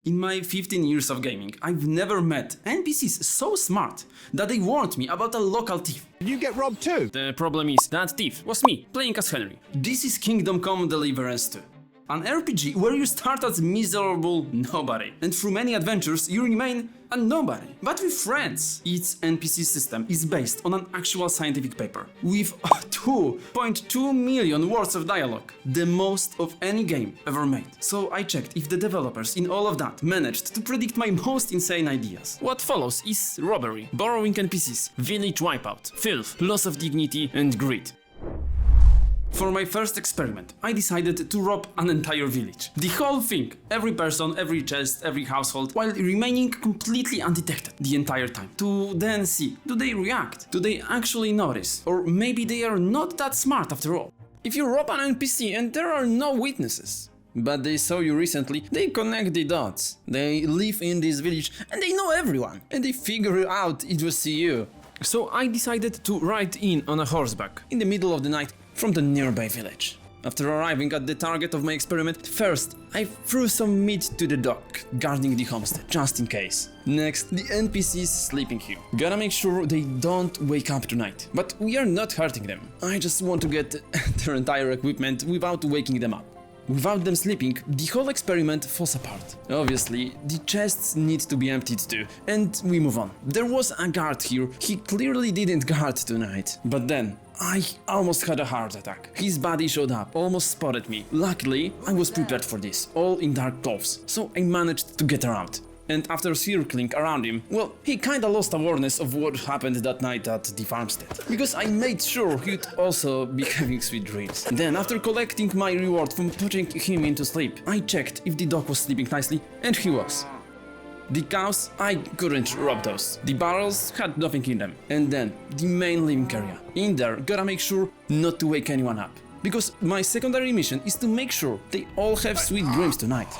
In my 15 years of gaming, I've never met NPCs so smart that they warned me about a local thief. Did you get robbed too? The problem is that thief was me, playing as Henry. This is Kingdom Come Deliverance 2. An RPG where you start as miserable nobody, and through many adventures you remain a nobody, but with friends. Its NPC system is based on an actual scientific paper, with 2.2 million words of dialogue, the most of any game ever made. So I checked if the developers in all of that managed to predict my most insane ideas. What follows is robbery, borrowing NPCs, village wipeout, filth, loss of dignity and greed. For my first experiment, I decided to rob an entire village. The whole thing, every person, every chest, every household, while remaining completely undetected the entire time. To then see, do they react? Do they actually notice? Or maybe they are not that smart after all. If you rob an NPC and there are no witnesses, but they saw you recently, they connect the dots. They live in this village and they know everyone. And they figure out it was you. So I decided to ride in on a horseback in the middle of the night from the nearby village. After arriving at the target of my experiment, first I threw some meat to the dog guarding the homestead, just in case. Next, the NPCs sleeping here. Gotta make sure they don't wake up tonight. But we are not hurting them. I just want to get their entire equipment without waking them up. Without them sleeping, the whole experiment falls apart. Obviously, the chests need to be emptied too, and we move on. There was a guard here, he clearly didn't guard tonight. But then, I almost had a heart attack. His body showed up, almost spotted me. Luckily, I was prepared for this, all in dark clothes, so I managed to get around. And after circling around him, well, he kinda lost awareness of what happened that night at the farmstead. Because I made sure he'd also be having sweet dreams. Then, after collecting my reward from putting him into sleep, I checked if the dog was sleeping nicely, and he was. The cows, I couldn't rob those. The barrels had nothing in them. And then, the main living area. In there, gotta make sure not to wake anyone up. Because my secondary mission is to make sure they all have sweet dreams tonight.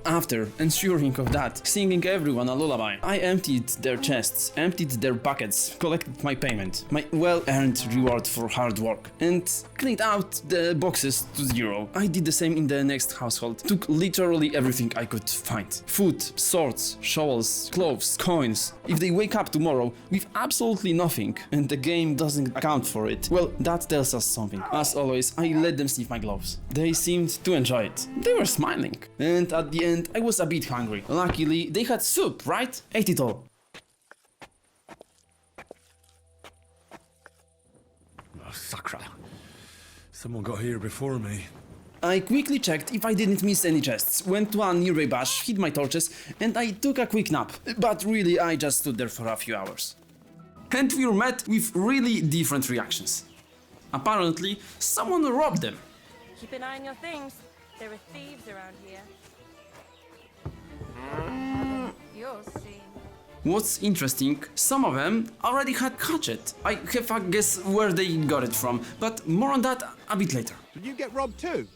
After ensuring of that, singing everyone a lullaby, I emptied their chests, emptied their buckets, collected my payment, my well-earned reward for hard work, and cleaned out the boxes to zero. I did the same in the next household, took literally everything I could find. Food, swords, shovels, clothes, coins. If they wake up tomorrow with absolutely nothing, and the game doesn't account for it, well, that tells us something. As always, I let them sniff my gloves. They seemed to enjoy it. They were smiling. And at the end, I was a bit hungry. Luckily, they had soup, right? Ate it all. Oh, sacra. Someone got here before me. I quickly checked if I didn't miss any chests, went to a nearby bush, hid my torches, and I took a quick nap. But really, I just stood there for a few hours. And we were met with really different reactions. Apparently, someone robbed them. Keep an eye on your things. There are thieves around here. You'll see. What's interesting, some of them already had hatchet. I have a guess where they got it from, but more on that a bit later. Did you get robbed too?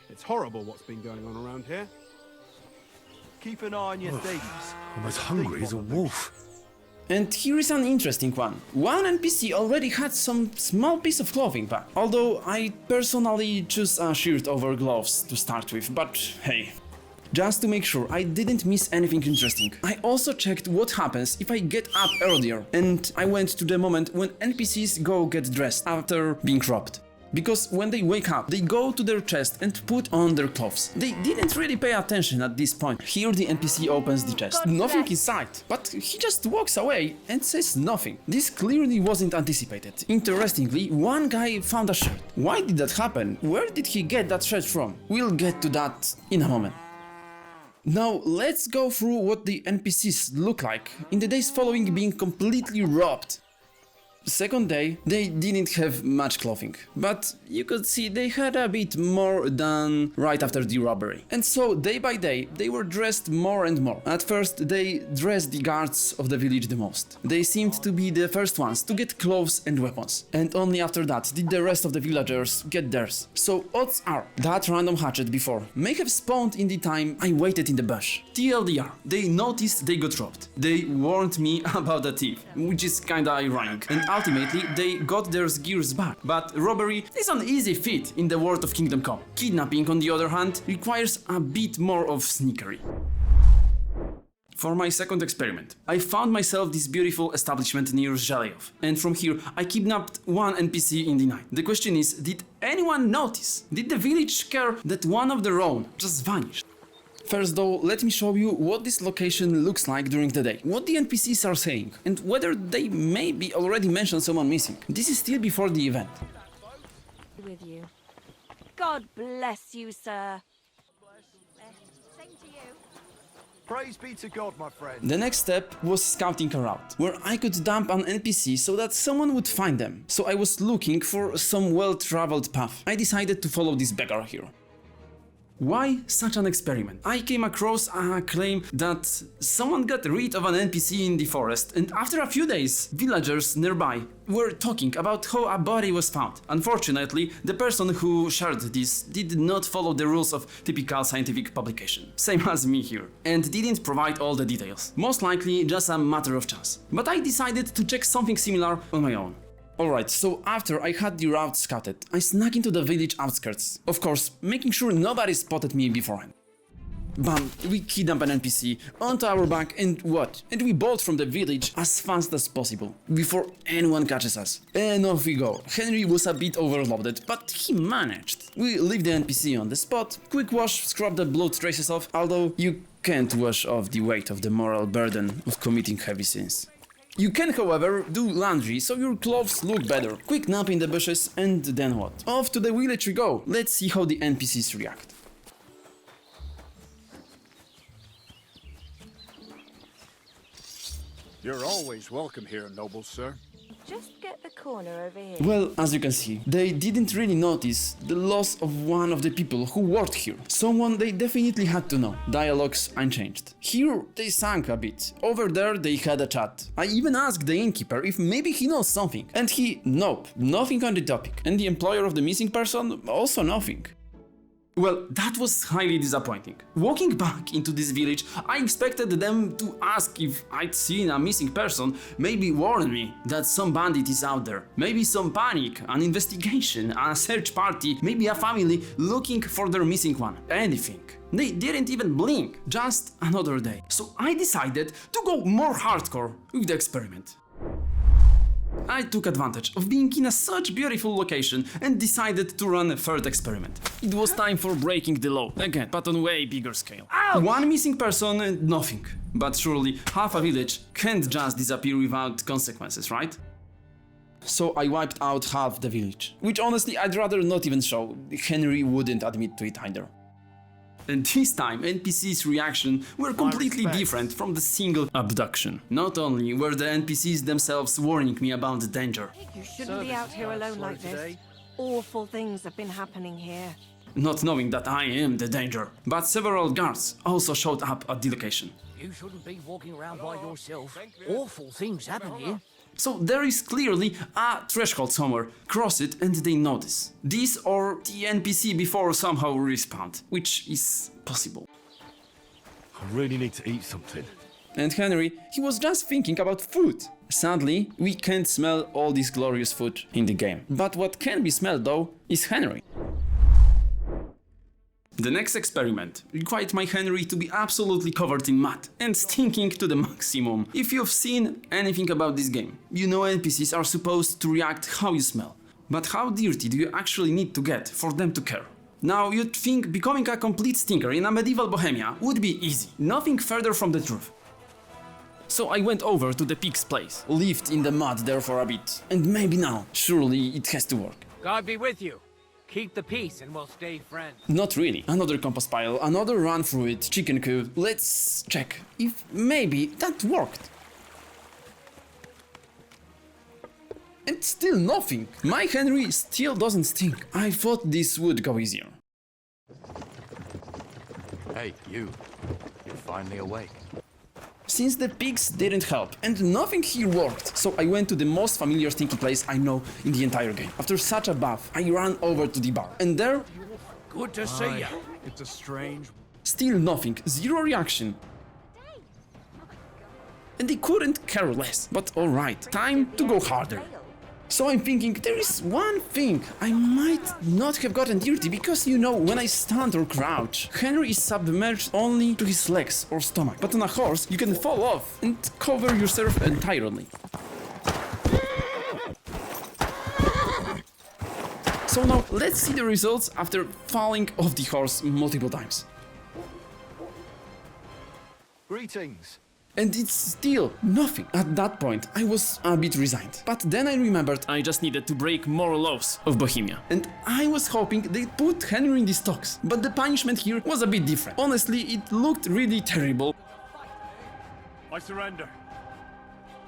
It's horrible what's been going on around here. Keep an eye on your thieves. I'm as hungry as a wolf. And here is an interesting one. One NPC already had some small piece of clothing back, although I personally choose a shirt over gloves to start with, but hey. Just to make sure I didn't miss anything interesting, I also checked what happens if I get up earlier, and I went to the moment when NPCs go get dressed after being robbed. Because when they wake up, they go to their chest and put on their clothes. They didn't really pay attention at this point. Here the NPC opens the chest. Nothing inside, but he just walks away and says nothing. This clearly wasn't anticipated. Interestingly, one guy found a shirt. Why did that happen? Where did he get that shirt from? We'll get to that in a moment. Now let's go through what the NPCs look like in the days following being completely robbed. Second day, they didn't have much clothing, but you could see they had a bit more than right after the robbery. And so day by day, they were dressed more and more. At first, they dressed the guards of the village the most. They seemed to be the first ones to get clothes and weapons. And only after that did the rest of the villagers get theirs. So odds are, that random hatchet before may have spawned in the time I waited in the bush. TLDR, they noticed they got robbed. They warned me about the thief, which is kinda ironic. And ultimately they got their gears back. But robbery is an easy feat in the world of Kingdom Come. Kidnapping, on the other hand, requires a bit more of sneakery. For my second experiment, I found myself this beautiful establishment near Zhelyov, and from here I kidnapped one NPC in the night. The question is, did anyone notice? Did the village care that one of their own just vanished? First though, let me show you what this location looks like during the day, what the NPCs are saying, and whether they maybe already mentioned someone missing. This is still before the event. With you. God bless you, sir. Same to you. Praise be to God, my friend. The next step was scouting a route, where I could dump an NPC so that someone would find them. So I was looking for some well-traveled path. I decided to follow this beggar here. Why such an experiment? I came across a claim that someone got rid of an NPC in the forest, and after a few days, villagers nearby were talking about how a body was found. Unfortunately, the person who shared this did not follow the rules of typical scientific publication, same as me here, and didn't provide all the details. Most likely just a matter of chance. But I decided to check something similar on my own. Alright, so after I had the route scouted, I snuck into the village outskirts. Of course, making sure nobody spotted me beforehand. Bam, we kidnap an NPC, onto our back, and what? And we bolt from the village as fast as possible, before anyone catches us. And off we go. Henry was a bit overloaded, but he managed. We leave the NPC on the spot, quick wash, scrub the blood traces off, although you can't wash off the weight of the moral burden of committing heavy sins. You can, however, do laundry so your clothes look better. Quick nap in the bushes, and then what? Off to the village we go. Let's see how the NPCs react. You're always welcome here, noble sir. Just get the corner over here. Well, as you can see, they didn't really notice the loss of one of the people who worked here. Someone they definitely had to know. Dialogues unchanged. Here, they sank a bit. Over there, they had a chat. I even asked the innkeeper if maybe he knows something. And nope, nothing on the topic. And the employer of the missing person, also nothing. Well, that was highly disappointing. Walking back into this village, I expected them to ask if I'd seen a missing person, maybe warn me that some bandit is out there. Maybe some panic, an investigation, a search party, maybe a family looking for their missing one. Anything. They didn't even blink, just another day. So I decided to go more hardcore with the experiment. I took advantage of being in such beautiful location and decided to run a third experiment. It was time for breaking the law, again, but on way bigger scale. Ouch! One missing person and nothing. But surely half a village can't just disappear without consequences, right? So I wiped out half the village, which honestly I'd rather not even show. Henry wouldn't admit to it either. And this time, NPCs' reaction were completely different from the single abduction. Not only were the NPCs themselves warning me about the danger. You shouldn't be out here alone like this. Awful things have been happening here. Not knowing that I am the danger. But several guards also showed up at the location. You shouldn't be walking around by yourself. Awful things happen here. So there is clearly a threshold somewhere. Cross it and they notice. This or the NPC before somehow respawned, which is possible. I really need to eat something. And Henry, he was just thinking about food. Sadly, we can't smell all this glorious food in the game. But what can be smelled though is Henry. The next experiment required my Henry to be absolutely covered in mud and stinking to the maximum. If you've seen anything about this game, you know NPCs are supposed to react how you smell. But how dirty do you actually need to get for them to care? Now you'd think becoming a complete stinker in a medieval Bohemia would be easy, nothing further from the truth. So I went over to the pig's place, lived in the mud there for a bit, and maybe now, surely it has to work. God be with you. Keep the peace and we'll stay friends. Not really. Another compost pile, another run through it, chicken coop. Let's check if maybe that worked. And still nothing. My Henry still doesn't stink. I thought this would go easier. Hey, you're finally awake. Since the pigs didn't help and nothing here worked, so I went to the most familiar stinky place I know in the entire game. After such a bath, I ran over to the bar, and there... Good to see you. It's a strange... Still nothing, zero reaction. And they couldn't care less, but alright, time to go harder. So I'm thinking there is one thing I might not have gotten dirty because you know when I stand or crouch, Henry is submerged only to his legs or stomach, but on a horse you can fall off and cover yourself entirely. So now let's see the results after falling off the horse multiple times. Greetings. And it's still nothing. At that point, I was a bit resigned. But then I remembered I just needed to break more laws of Bohemia. And I was hoping they'd put Henry in the stocks. But the punishment here was a bit different. Honestly, it looked really terrible. I surrender.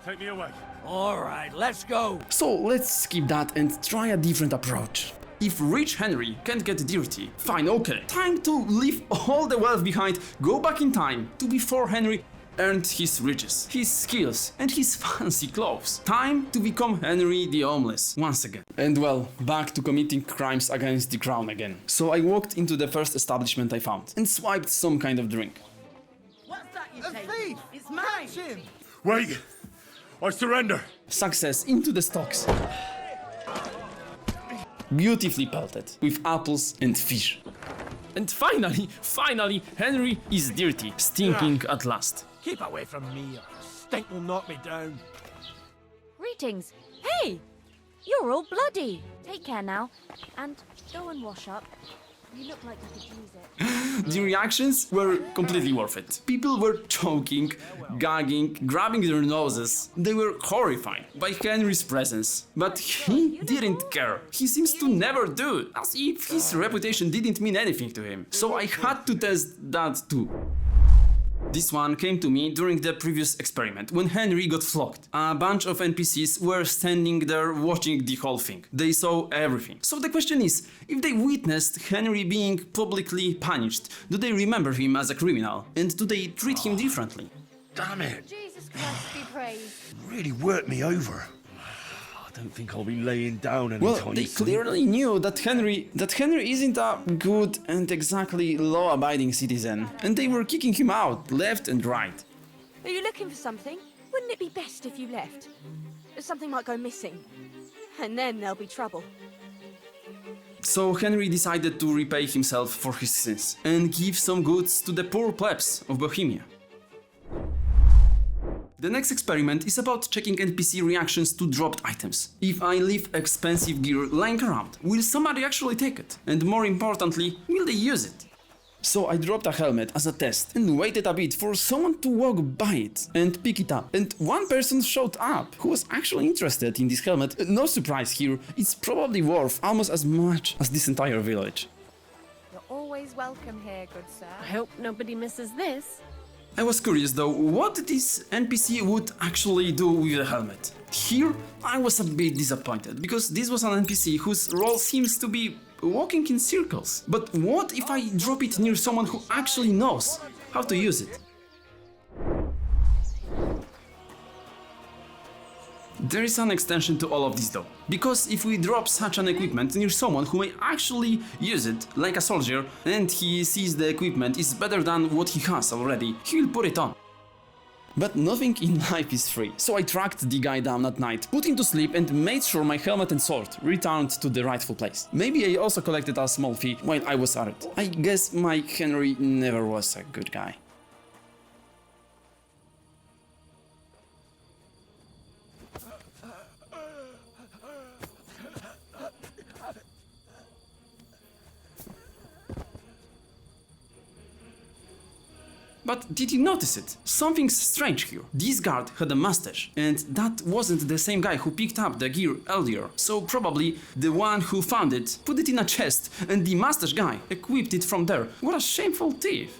Take me away. Alright, let's go. So let's skip that and try a different approach. If rich Henry can't get dirty, fine, okay. Time to leave all the wealth behind, go back in time to before Henry earned his riches, his skills and his fancy clothes. Time to become Henry the Homeless once again. And well, back to committing crimes against the crown again. So I walked into the first establishment I found and swiped some kind of drink. What's that you A thief! It's mine. Catch him! Wait! I surrender. Success into the stocks. Beautifully pelted with apples and fish. And finally, Henry is dirty, stinking at last. Keep away from me, or the stink will knock me down. Greetings. Hey! You're all bloody. Take care now. And go and wash up. You look like you could use it. The reactions were completely worth it. People were choking, gagging, grabbing their noses. They were horrified by Henry's presence. But he didn't care. He seems to never do, as if his reputation didn't mean anything to him. So I had to test that too. This one came to me during the previous experiment, when Henry got flogged. A bunch of NPCs were standing there watching the whole thing. They saw everything. So the question is, if they witnessed Henry being publicly punished, do they remember him as a criminal? And do they treat him differently? Damn it! Jesus Christ be praised. Really worked me over. I don't think I'll be laying down anytime Well, they clearly knew that Henry isn't a good and exactly law-abiding citizen, and they were kicking him out left and right. Are you looking for something? Wouldn't it be best if you left? Something might go missing. And then there'll be trouble. So Henry decided to repay himself for his sins and give some goods to the poor plebs of Bohemia. The next experiment is about checking NPC reactions to dropped items. If I leave expensive gear lying around, will somebody actually take it? And more importantly, will they use it? So I dropped a helmet as a test and waited a bit for someone to walk by it and pick it up. And one person showed up who was actually interested in this helmet. No surprise here, it's probably worth almost as much as this entire village. You're always welcome here, good sir. I hope nobody misses this. I was curious though, what this NPC would actually do with the helmet. Here, I was a bit disappointed, because this was an NPC whose role seems to be walking in circles. But what if I drop it near someone who actually knows how to use it? There is an extension to all of this though, because if we drop such an equipment near someone who may actually use it, like a soldier, and he sees the equipment is better than what he has already, he will put it on. But nothing in life is free, so I tracked the guy down at night, put him to sleep and made sure my helmet and sword returned to the rightful place. Maybe I also collected a small fee while I was at it. I guess my Henry never was a good guy. But did you notice it? Something's strange here. This guard had a mustache, and that wasn't the same guy who picked up the gear earlier. So probably the one who found it put it in a chest, and the mustache guy equipped it from there. What a shameful thief!